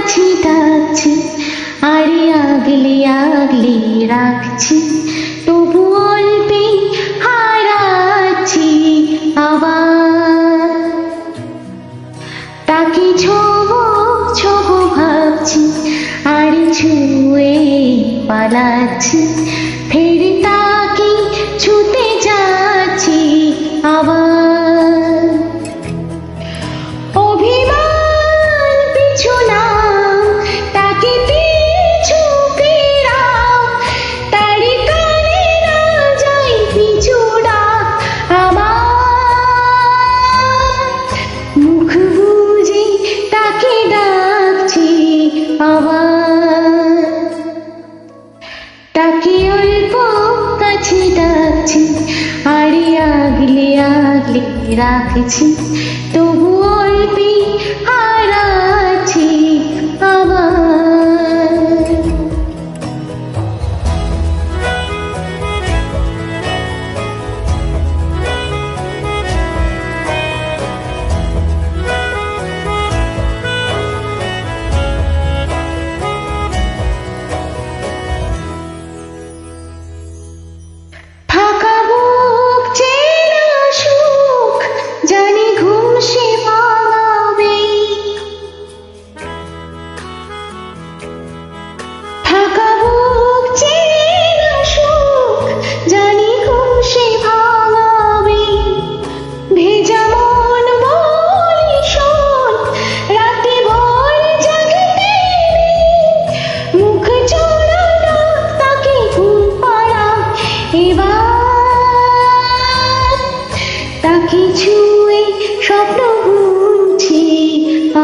কাছে ডাকছি, আরে আগলে আগলে রাখছি, তবু অল্পে হারাচ্ছি আবার। তাকে ছোবো ছোবো ভাবছি, আরে ছুঁয়ে পালাচ্ছি, ফের তাকে ছুতে যাচ্ছি আবার। অভিমান পিছু না, তাকে পিছু ফেরাও, তারি কানে না যাই পিছু ডাক আমার। মুখ বুজে তাকে ডাকছি আবার, তাকে অল্প কাছে ডাকছি, আরে আগলে আগলে রাখছি, তবু অল্পে হারাচ্ছি আবার। ফাঁকা বুক চেনা সুখ, জানি ঘুম সে ভাঙাবে। ফাঁকা বুক চেনা সুখ, জানি ঘুম সে ভাঙাবে। ভেজা মন বলে শোন, রাতে ভোর জাগতে নেই। মুখ চোরানো তাকে ঘুম পাড়া এবার। তাকে ছুঁয়ে স্বপ্ন বুনছি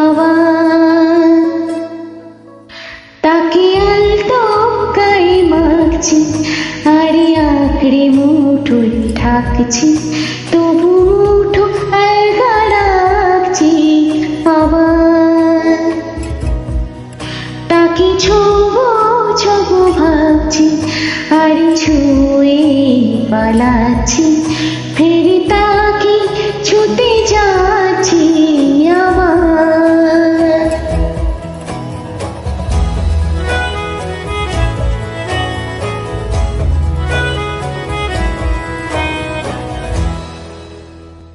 আবার, তাকে আলতো গায়ে মাখছি, আরে আঁকড়ে মুঠোয় ঢাকছি, তবু মুঠো আলগা রাখছি আবার। তাকে ছোবো ছোবো ভাবছি, আরে ছুঁয়ে পালাচ্ছি, ফের তাকে ছুতে যা